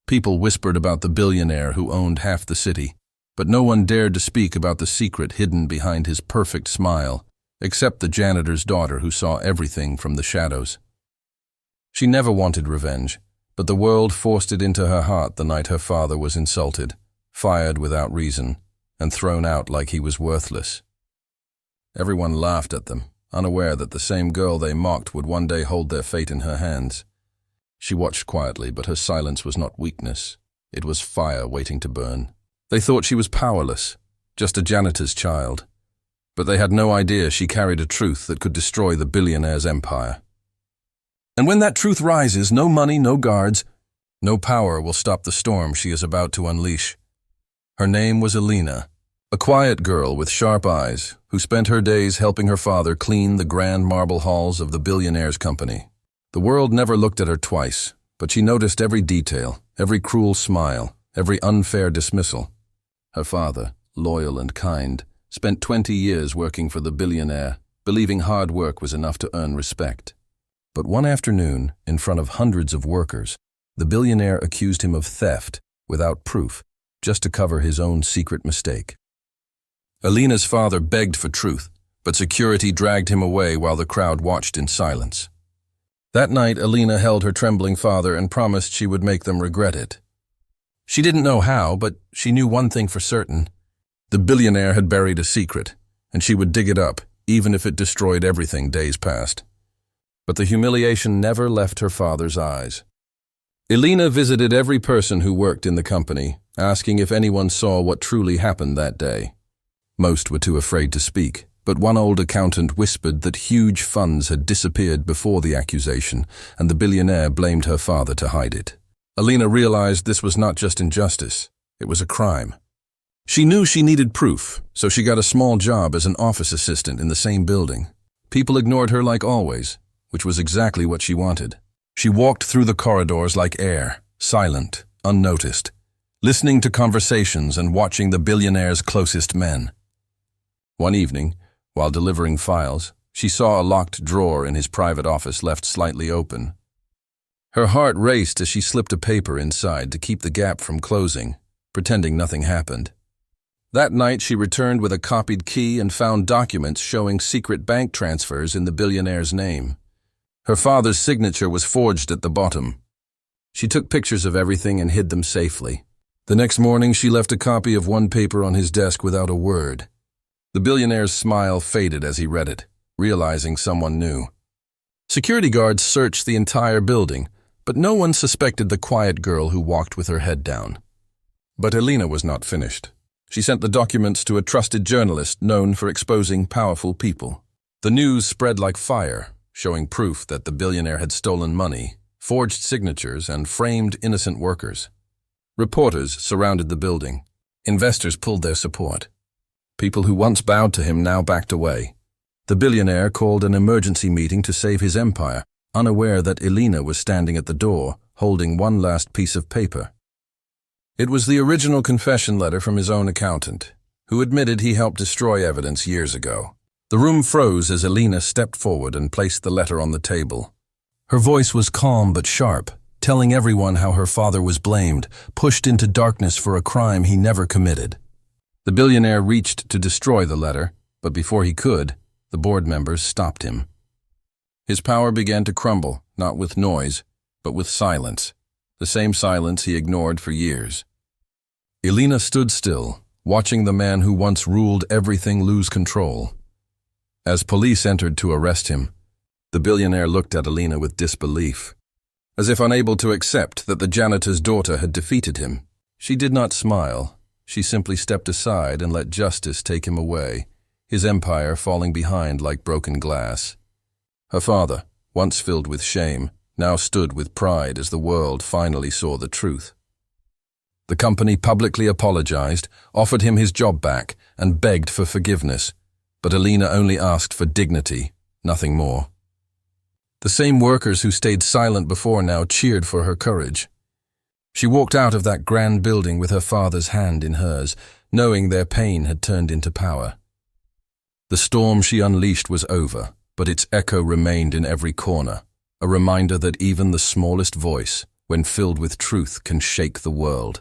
People whispered about the billionaire who owned half the city, but no one dared to speak about the secret hidden behind his perfect smile, except the janitor's daughter who saw everything from the shadows. She never wanted revenge, but the world forced it into her heart the night her father was insulted, fired without reason, and thrown out like he was worthless. Everyone laughed at them, unaware that the same girl they mocked would one day hold their fate in her hands. She watched quietly, but her silence was not weakness. It was fire waiting to burn. They thought she was powerless, just a janitor's child. But they had no idea she carried a truth that could destroy the billionaire's empire. And when that truth rises, no money, no guards, no power will stop the storm she is about to unleash. Her name was Alina, a quiet girl with sharp eyes who spent her days helping her father clean the grand marble halls of the billionaire's company. The world never looked at her twice, but she noticed every detail, every cruel smile, every unfair dismissal. Her father, loyal and kind, spent 20 years working for the billionaire, believing hard work was enough to earn respect. But one afternoon, in front of hundreds of workers, the billionaire accused him of theft without proof, just to cover his own secret mistake. Alina's father begged for truth, but security dragged him away while the crowd watched in silence. That night, Alina held her trembling father and promised she would make them regret it. She didn't know how, but she knew one thing for certain. The billionaire had buried a secret, and she would dig it up, even if it destroyed everything days past. But the humiliation never left her father's eyes. Alina visited every person who worked in the company, asking if anyone saw what truly happened that day. Most were too afraid to speak, but one old accountant whispered that huge funds had disappeared before the accusation, and the billionaire blamed her father to hide it. Alina realized this was not just injustice, it was a crime. She knew she needed proof, so she got a small job as an office assistant in the same building. People ignored her like always, which was exactly what she wanted. She walked through the corridors like air, silent, unnoticed, listening to conversations and watching the billionaire's closest men. One evening, while delivering files, she saw a locked drawer in his private office left slightly open. Her heart raced as she slipped a paper inside to keep the gap from closing, pretending nothing happened. That night, she returned with a copied key and found documents showing secret bank transfers in the billionaire's name. Her father's signature was forged at the bottom. She took pictures of everything and hid them safely. The next morning, she left a copy of one paper on his desk without a word. The billionaire's smile faded as he read it, realizing someone knew. Security guards searched the entire building, but no one suspected the quiet girl who walked with her head down. But Alina was not finished. She sent the documents to a trusted journalist known for exposing powerful people. The news spread like fire, showing proof that the billionaire had stolen money, forged signatures, and framed innocent workers. Reporters surrounded the building. Investors pulled their support. People who once bowed to him now backed away. The billionaire called an emergency meeting to save his empire, unaware that Alina was standing at the door, holding one last piece of paper. It was the original confession letter from his own accountant, who admitted he helped destroy evidence years ago. The room froze as Alina stepped forward and placed the letter on the table. Her voice was calm but sharp, telling everyone how her father was blamed, pushed into darkness for a crime he never committed. The billionaire reached to destroy the letter, but before he could, the board members stopped him. His power began to crumble, not with noise, but with silence, the same silence he ignored for years. Alina stood still, watching the man who once ruled everything lose control. As police entered to arrest him, the billionaire looked at Alina with disbelief. As if unable to accept that the janitor's daughter had defeated him, she did not smile. She simply stepped aside and let justice take him away, his empire falling behind like broken glass. Her father, once filled with shame, now stood with pride as the world finally saw the truth. The company publicly apologized, offered him his job back, and begged for forgiveness, but Alina only asked for dignity, nothing more. The same workers who stayed silent before now cheered for her courage. She walked out of that grand building with her father's hand in hers, knowing their pain had turned into power. The storm she unleashed was over, but its echo remained in every corner, a reminder that even the smallest voice, when filled with truth, can shake the world.